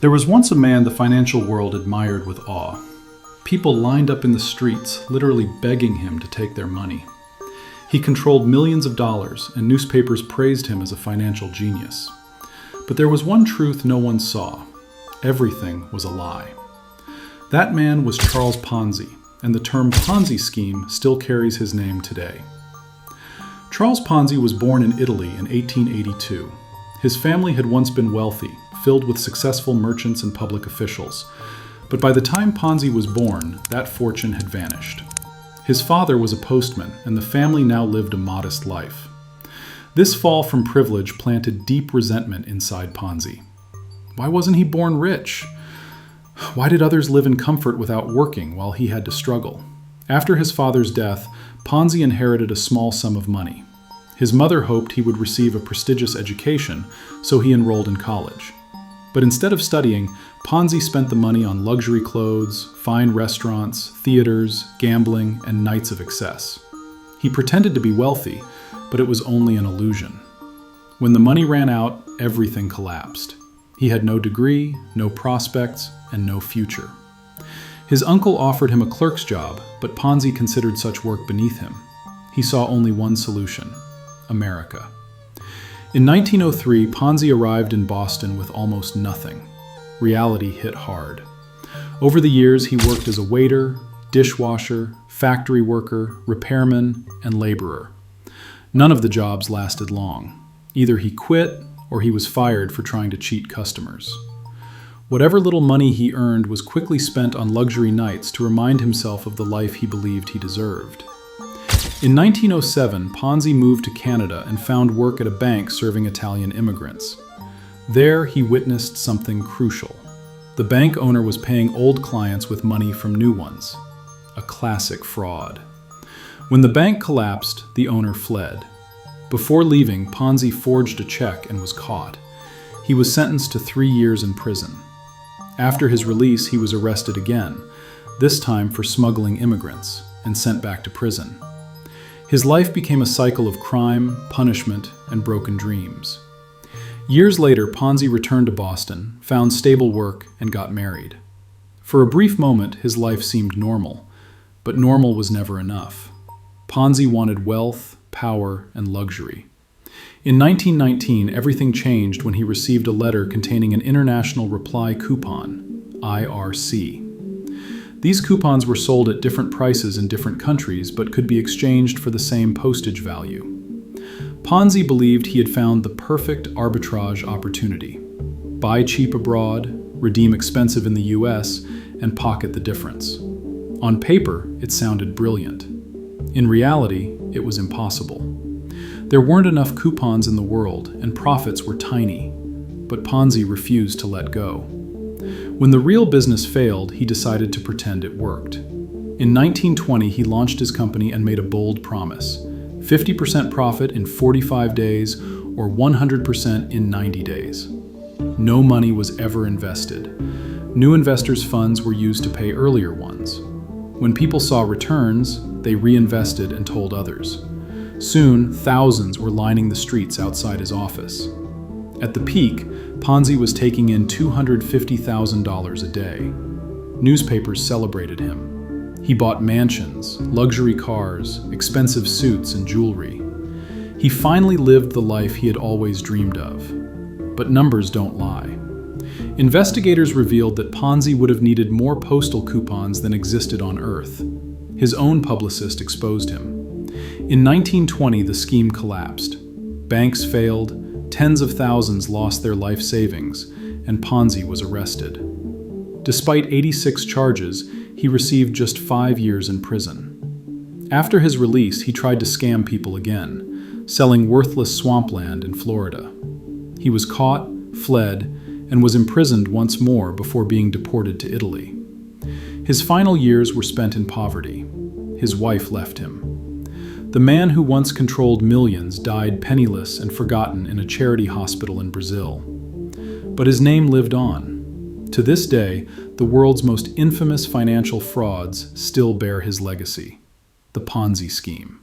There was once a man the financial world admired with awe. People lined up in the streets, literally begging him to take their money. He controlled millions of dollars, and newspapers praised him as a financial genius. But there was one truth no one saw. Everything was a lie. That man was Charles Ponzi, and the term Ponzi scheme still carries his name today. Charles Ponzi was born in Italy in 1882. His family had once been wealthy, filled with successful merchants and public officials. But by the time Ponzi was born, that fortune had vanished. His father was a postman, and the family now lived a modest life. This fall from privilege planted deep resentment inside Ponzi. Why wasn't he born rich? Why did others live in comfort without working while he had to struggle? After his father's death, Ponzi inherited a small sum of money. His mother hoped he would receive a prestigious education, so he enrolled in college. But instead of studying, Ponzi spent the money on luxury clothes, fine restaurants, theaters, gambling, and nights of excess. He pretended to be wealthy, but it was only an illusion. When the money ran out, everything collapsed. He had no degree, no prospects, and no future. His uncle offered him a clerk's job, but Ponzi considered such work beneath him. He saw only one solution: America. In 1903, Ponzi arrived in Boston with almost nothing. Reality hit hard. Over the years, he worked as a waiter, dishwasher, factory worker, repairman, and laborer. None of the jobs lasted long. Either he quit or he was fired for trying to cheat customers. Whatever little money he earned was quickly spent on luxury nights to remind himself of the life he believed he deserved. In 1907, Ponzi moved to Canada and found work at a bank serving Italian immigrants. There, he witnessed something crucial. The bank owner was paying old clients with money from new ones. A classic fraud. When the bank collapsed, the owner fled. Before leaving, Ponzi forged a check and was caught. He was sentenced to 3 years in prison. After his release, he was arrested again, this time for smuggling immigrants, and sent back to prison. His life became a cycle of crime, punishment, and broken dreams. Years later, Ponzi returned to Boston, found stable work, and got married. For a brief moment, his life seemed normal, but normal was never enough. Ponzi wanted wealth, power, and luxury. In 1919, everything changed when he received a letter containing an International Reply Coupon, IRC. These coupons were sold at different prices in different countries, but could be exchanged for the same postage value. Ponzi believed he had found the perfect arbitrage opportunity: buy cheap abroad, redeem expensive in the US, and pocket the difference. On paper, it sounded brilliant. In reality, it was impossible. There weren't enough coupons in the world, and profits were tiny, but Ponzi refused to let go. When the real business failed, he decided to pretend it worked. In 1920, he launched his company and made a bold promise: 50% profit in 45 days or 100% in 90 days. No money was ever invested. New investors' funds were used to pay earlier ones. When people saw returns, they reinvested and told others. Soon, thousands were lining the streets outside his office. At the peak, Ponzi was taking in $250,000 a day. Newspapers celebrated him. He bought mansions, luxury cars, expensive suits, and jewelry. He finally lived the life he had always dreamed of. But numbers don't lie. Investigators revealed that Ponzi would have needed more postal coupons than existed on Earth. His own publicist exposed him. In 1920, the scheme collapsed. Banks failed, tens of thousands lost their life savings, and Ponzi was arrested. Despite 86 charges, he received just 5 years in prison. After his release, he tried to scam people again, selling worthless swampland in Florida. He was caught, fled, and was imprisoned once more before being deported to Italy. His final years were spent in poverty. His wife left him. The man who once controlled millions died penniless and forgotten in a charity hospital in Brazil. But his name lived on. To this day, the world's most infamous financial frauds still bear his legacy: the Ponzi scheme.